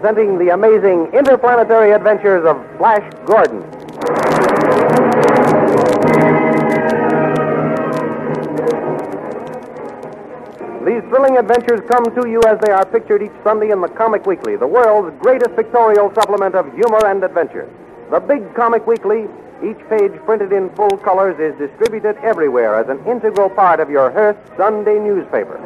presenting the amazing interplanetary adventures of Flash Gordon. These thrilling adventures come to you as they are pictured each Sunday in the Comic Weekly, the world's greatest pictorial supplement of humor and adventure. The Big Comic Weekly, each page printed in full colors, is distributed everywhere as an integral part of your Hearst Sunday newspaper.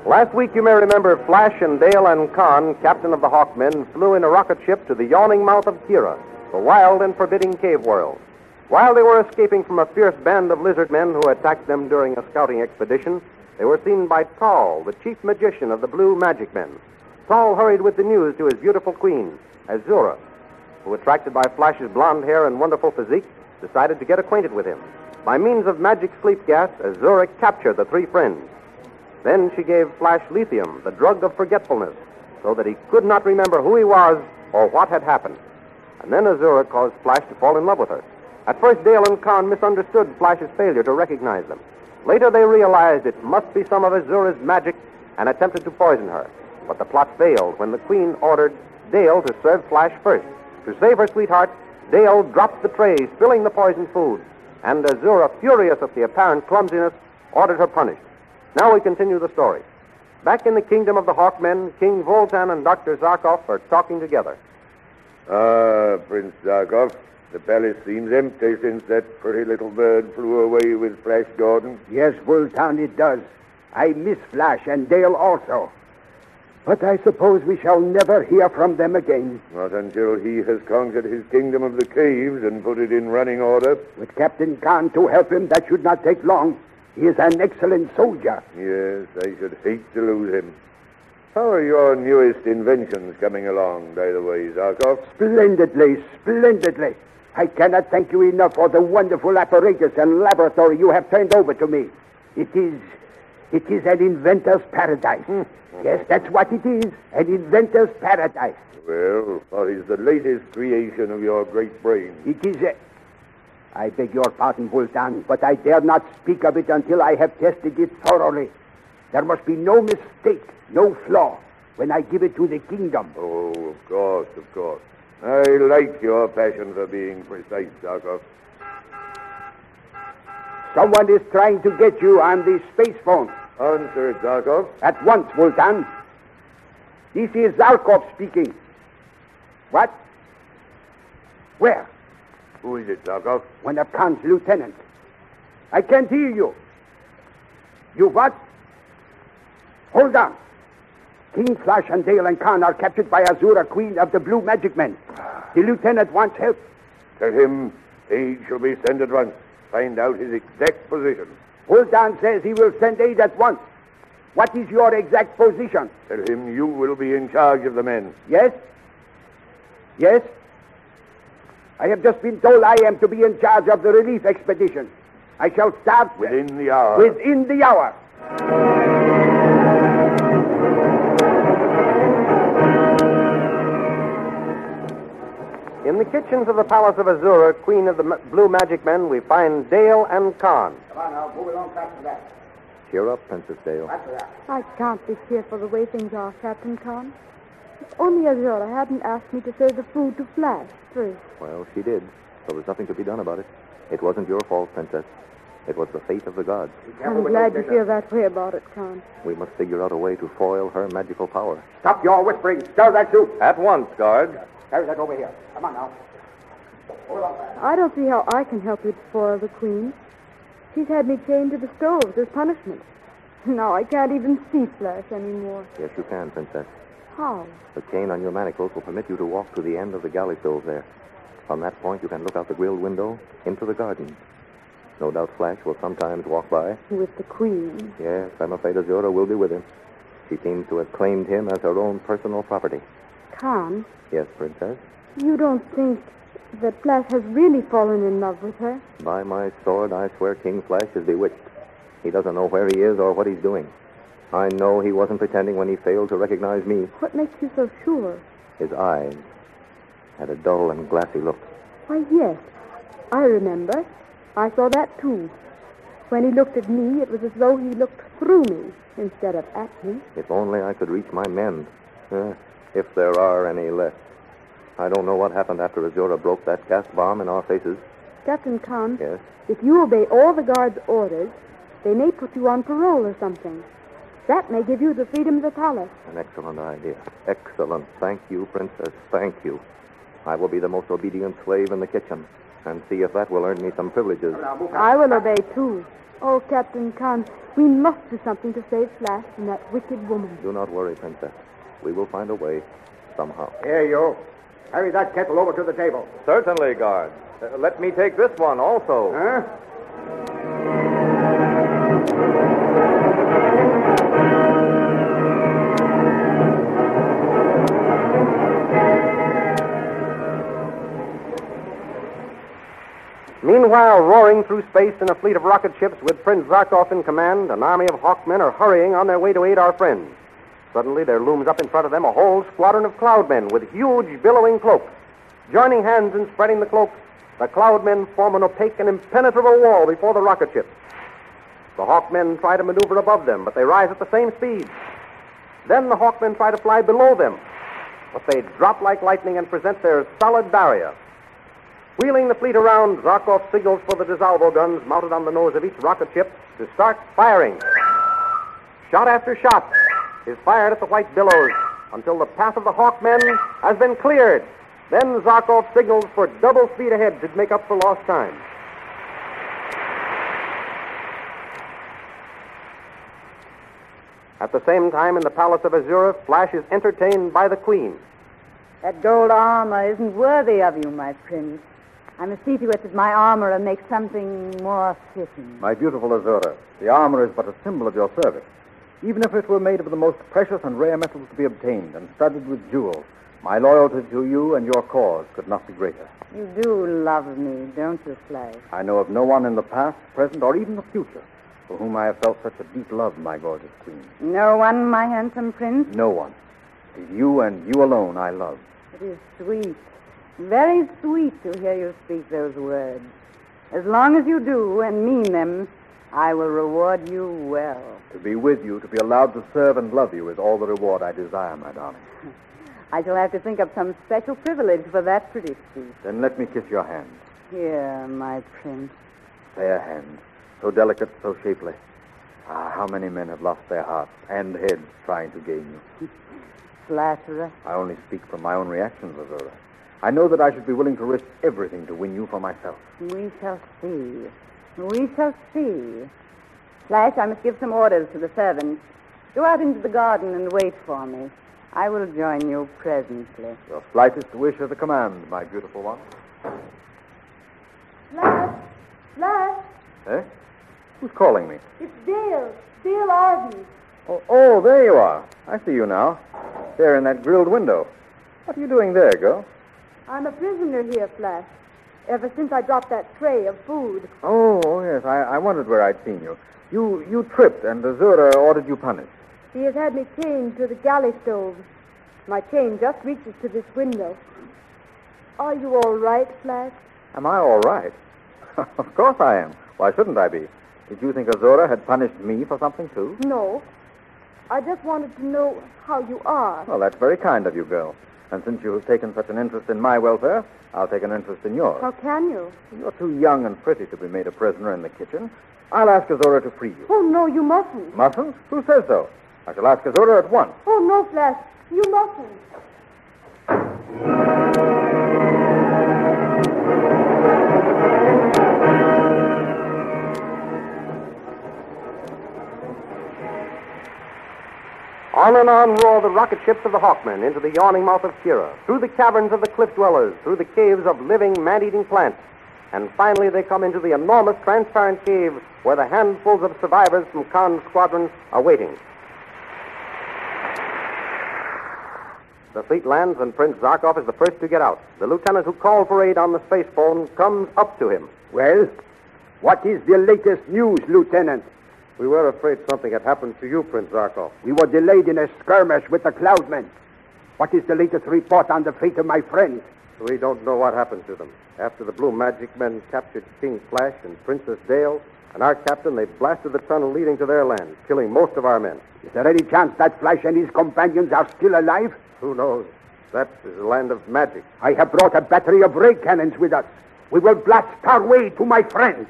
Last week, you may remember, Flash and Dale and Con, captain of the Hawkmen, flew in a rocket ship to the yawning mouth of Kira, the wild and forbidding cave world. While they were escaping from a fierce band of lizard men who attacked them during a scouting expedition, they were seen by Tall, the chief magician of the Blue Magic Men. Tall hurried with the news to his beautiful queen, Azura, who, attracted by Flash's blonde hair and wonderful physique, decided to get acquainted with him. By means of magic sleep gas, Azura captured the three friends. Then she gave Flash lithium, the drug of forgetfulness, so that he could not remember who he was or what had happened. And then Azura caused Flash to fall in love with her. At first, Dale and Con misunderstood Flash's failure to recognize them. Later, they realized it must be some of Azura's magic and attempted to poison her. But the plot failed when the Queen ordered Dale to serve Flash first. To save her sweetheart, Dale dropped the tray, spilling the poisoned food, and Azura, furious at the apparent clumsiness, ordered her punished. Now we continue the story. Back in the kingdom of the Hawkmen, King Voltan and Dr. Zarkov are talking together. Prince Zarkov, the palace seems empty since that pretty little bird flew away with Flash Gordon. Yes, Voltan, it does. I miss Flash and Dale also. But I suppose we shall never hear from them again. Not until he has conquered his kingdom of the caves and put it in running order. With Captain Khan to help him, that should not take long. He is an excellent soldier. Yes, I should hate to lose him. How are your newest inventions coming along, by the way, Zarkov? Splendidly, splendidly. I cannot thank you enough for the wonderful apparatus and laboratory you have turned over to me. It is an inventor's paradise. Yes, that's what it is, an inventor's paradise. Well, what is the latest creation of your great brain? It is I beg your pardon, Voltan, but I dare not speak of it until I have tested it thoroughly. There must be no mistake, no flaw, when I give it to the kingdom. Oh, of course, of course. I like your passion for being precise, Zarkov. Someone is trying to get you on the space phone. Answer it, Zarkov. At once, Voltan. This is Zarkov speaking. What? Where? Who is it, Zarkov? One of Khan's lieutenants. I can't hear you. You what? Hold on. King Flash and Dale and Khan are captured by Azura, queen of the Blue Magic Men. The lieutenant wants help. Tell him aid shall be sent at once. Find out his exact position. Voltan says he will send aid at once. What is your exact position? Tell him you will be in charge of the men. Yes? Yes? I have just been told I am to be in charge of the relief expedition. I shall start... Within the hour. Within the hour. In the kitchens of the palace of Azura, queen of the Blue Magic Men, we find Dale and Con. Come on now, move along faster that. Cheer up, Princess Dale. Faster that. I can't be cheerful the way things are, Captain Khan. If only Azura hadn't asked me to serve the food to Flash first. Well, she did, so there's nothing to be done about it. It wasn't your fault, Princess. It was the fate of the gods. I'm glad you feel that way about it, Khan. We must figure out a way to foil her magical power. Stop your whispering. Stir that soup. At once, guard. Carry that over here. Come on now. Hold on. I don't see how I can help you to spoil the Queen. She's had me chained to the stoves as punishment. Now I can't even see Flash anymore. Yes, you can, Princess. How? The chain on your manacles will permit you to walk to the end of the galley stove there. From that point, you can look out the grilled window into the garden. No doubt Flash will sometimes walk by. With the Queen? Yes, I'm afraid Azura will be with him. She seems to have claimed him as her own personal property. Khan? Yes, Princess? You don't think that Flash has really fallen in love with her? By my sword, I swear King Flash is bewitched. He doesn't know where he is or what he's doing. I know he wasn't pretending when he failed to recognize me. What makes you so sure? His eyes had a dull and glassy look. Why, yes. I remember. I saw that, too. When he looked at me, it was as though he looked through me instead of at me. If only I could reach my men. If there are any left. I don't know what happened after Azura broke that gas bomb in our faces. Captain Khan, Yes? if you obey all the guards' orders, they may put you on parole or something. That may give you the freedom of the palace. An excellent idea. Excellent. Thank you, Princess. Thank you. I will be the most obedient slave in the kitchen and see if that will earn me some privileges. I will obey, too. Oh, Captain Khan, we must do something to save Flash from that wicked woman. Do not worry, Princess. We will find a way somehow. Here, you. Carry that kettle over to the table. Certainly, guard. Let me take this one also. Huh? Meanwhile, roaring through space in a fleet of rocket ships with Prince Zarkov in command, an army of Hawkmen are hurrying on their way to aid our friends. Suddenly, there looms up in front of them a whole squadron of Cloudmen with huge, billowing cloaks. Joining hands in spreading the cloaks, the Cloudmen form an opaque and impenetrable wall before the rocket ships. The Hawkmen try to maneuver above them, but they rise at the same speed. Then the Hawkmen try to fly below them, but they drop like lightning and present their solid barrier. Wheeling the fleet around, Zarkov signals for the dissolvo guns mounted on the nose of each rocket ship to start firing. Shot after shot is fired at the white billows until the path of the Hawkmen has been cleared. Then Zarkov signals for double speed ahead to make up for lost time. At the same time, in the palace of Azura, Flash is entertained by the Queen. That gold armor isn't worthy of you, my prince. I must see to it that my armorer makes something more fitting. My beautiful Azura, the armor is but a symbol of your service. Even if it were made of the most precious and rare metals to be obtained and studded with jewels, my loyalty to you and your cause could not be greater. You do love me, don't you, Flash? I know of no one in the past, present, or even the future for whom I have felt such a deep love, my gorgeous queen. No one, my handsome prince? No one. It is you and you alone I love. It is sweet, very sweet to hear you speak those words. As long as you do and mean them, I will reward you well. To be with you, to be allowed to serve and love you is all the reward I desire, my darling. I shall have to think of some special privilege for that pretty speech. Then let me kiss your hand. Here, my prince. Fair hand, so delicate, so shapely. Ah, how many men have lost their hearts and heads trying to gain you. Flatterer. I only speak from my own reactions, Azura. I know that I should be willing to risk everything to win you for myself. We shall see. We shall see. Flash, I must give some orders to the servants. Go out into the garden and wait for me. I will join you presently. Your slightest wish is a command, my beautiful one. Flash! Flash! Eh? Who's calling me? It's Dale. Dale Arden. Oh, there you are. I see you now. There in that grilled window. What are you doing there, girl? I'm a prisoner here, Flash. Ever since I dropped that tray of food. Oh, yes. I wondered where I'd seen you. You tripped, and Azura ordered you punished. She has had me chained to the galley stove. My chain just reaches to this window. Are you all right, Flash? Am I all right? Of course I am. Why shouldn't I be? Did you think Azura had punished me for something, too? No. I just wanted to know how you are. Well, that's very kind of you, girl. And since you have taken such an interest in my welfare, I'll take an interest in yours. How can you? You're too young and pretty to be made a prisoner in the kitchen. I'll ask Azura to free you. Oh, no, you mustn't. Mustn't? Who says so? I shall ask Azura at once. Oh, no, Flash. You mustn't. On and on roar the rocket ships of the Hawkmen into the yawning mouth of Kira, through the caverns of the cliff dwellers, through the caves of living, man-eating plants. And finally they come into the enormous transparent cave where the handfuls of survivors from Khan's squadron are waiting. The fleet lands and Prince Zarkov is the first to get out. The lieutenant who called for aid on the space phone comes up to him. Well, what is the latest news, Lieutenant? We were afraid something had happened to you, Prince Zarkov. We were delayed in a skirmish with the Cloudmen. What is the latest report on the fate of my friends? We don't know what happened to them. After the Blue Magic Men captured King Flash and Princess Dale and our captain, they blasted the tunnel leading to their land, killing most of our men. Is there any chance that Flash and his companions are still alive? Who knows? That is a land of magic. I have brought a battery of ray cannons with us. We will blast our way to my friends.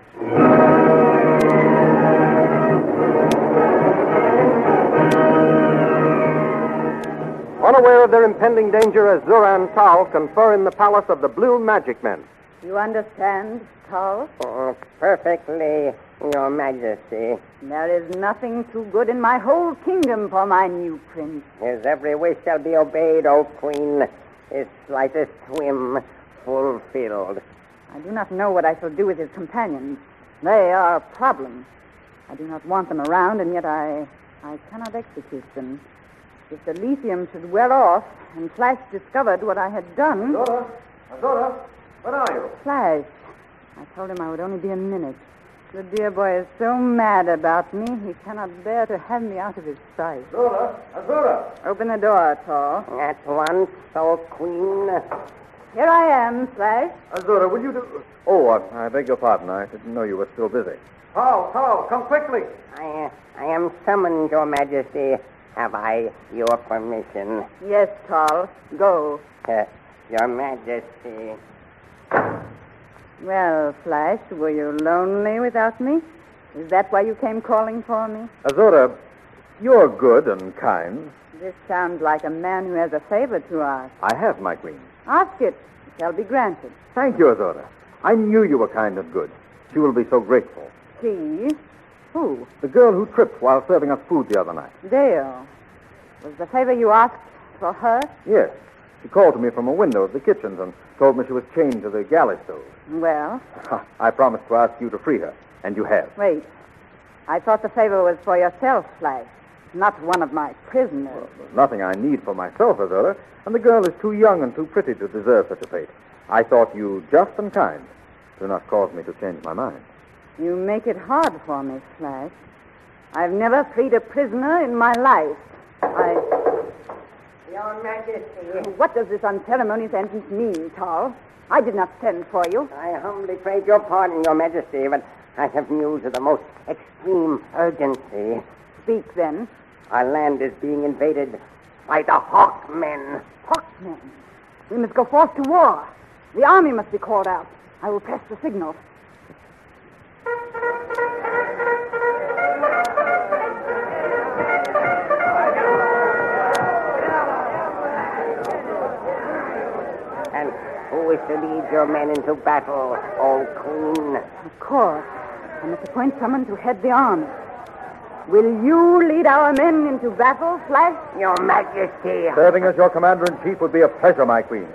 Unaware of their impending danger, Azura and Tal confer in the palace of the Blue Magic Men. You understand, Tal? Oh, perfectly, Your Majesty. There is nothing too good in my whole kingdom for my new prince. His every wish shall be obeyed, O Queen. His slightest whim fulfilled. I do not know what I shall do with his companions. They are a problem. I do not want them around, and yet I cannot execute them. If the lithium should wear off and Flash discovered what I had done... Azura, where are you? Flash. I told him I would only be a minute. The dear boy is so mad about me, he cannot bear to have me out of his sight. Azura! Open the door, Tall. At once, O Queen. Here I am, Flash. Azura, will you do... Oh, I beg your pardon. I didn't know you were still busy. Tal, come quickly. I am summoned, Your Majesty. Have I your permission? Yes, Tall. Go. Your Majesty. Well, Flash, were you lonely without me? Is that why you came calling for me? Azura, you're good and kind. This sounds like a man who has a favor to ask. I have, my queen. Ask it. It shall be granted. Thank you, Azura. I knew you were kind and good. She will be so grateful. She? Who? The girl who tripped while serving us food the other night. Dale. Was the favor you asked for her? Yes. She called to me from a window of the kitchens and told me she was chained to the galley stove. Well? I promised to ask you to free her, and you have. Wait. I thought the favor was for yourself, Flash, not one of my prisoners. Well, there's nothing I need for myself, Azura, and the girl is too young and too pretty to deserve such a fate. I thought you just and kind. Do not cause me to change my mind. You make it hard for me, Flash. I've never freed a prisoner in my life. Your Majesty. What does this unceremonious entrance mean, Tall? I did not send for you. I humbly crave your pardon, Your Majesty, but I have news of the most extreme urgency. Speak, then. Our land is being invaded by the Hawkmen. Hawkmen? We must go forth to war. The army must be called out. I will press the signal. And who is to lead your men into battle, O Queen? Of course. I must appoint someone to head the army. Will you lead our men into battle, Flash? Your Majesty. Serving as your commander-in-chief would be a pleasure, my queen.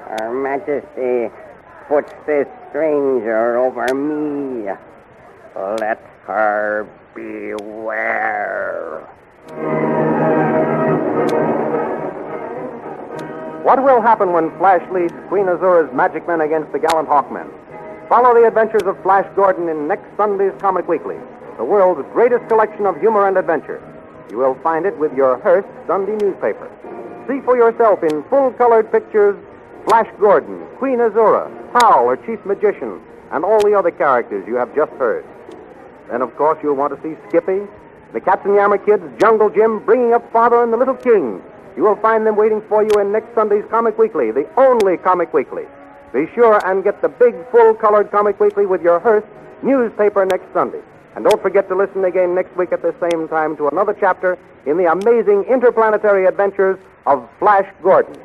Her Majesty puts this stranger over me. Let her beware. What will happen when Flash leads Queen Azura's magic men against the gallant Hawkmen? Follow the adventures of Flash Gordon in next Sunday's Comic Weekly, the world's greatest collection of humor and adventure. You will find it with your Hearst Sunday newspaper. See for yourself in full-colored pictures Flash Gordon, Queen Azura, Hal, or Chief Magician, and all the other characters you have just heard. Then, of course, you'll want to see Skippy, the Katzenjammer Kids, Jungle Jim, Bringing Up Father, and the Little King. You will find them waiting for you in next Sunday's Comic Weekly, the only Comic Weekly. Be sure and get the big, full-colored Comic Weekly with your Hearst newspaper next Sunday. And don't forget to listen again next week at the same time to another chapter in the amazing interplanetary adventures of Flash Gordon.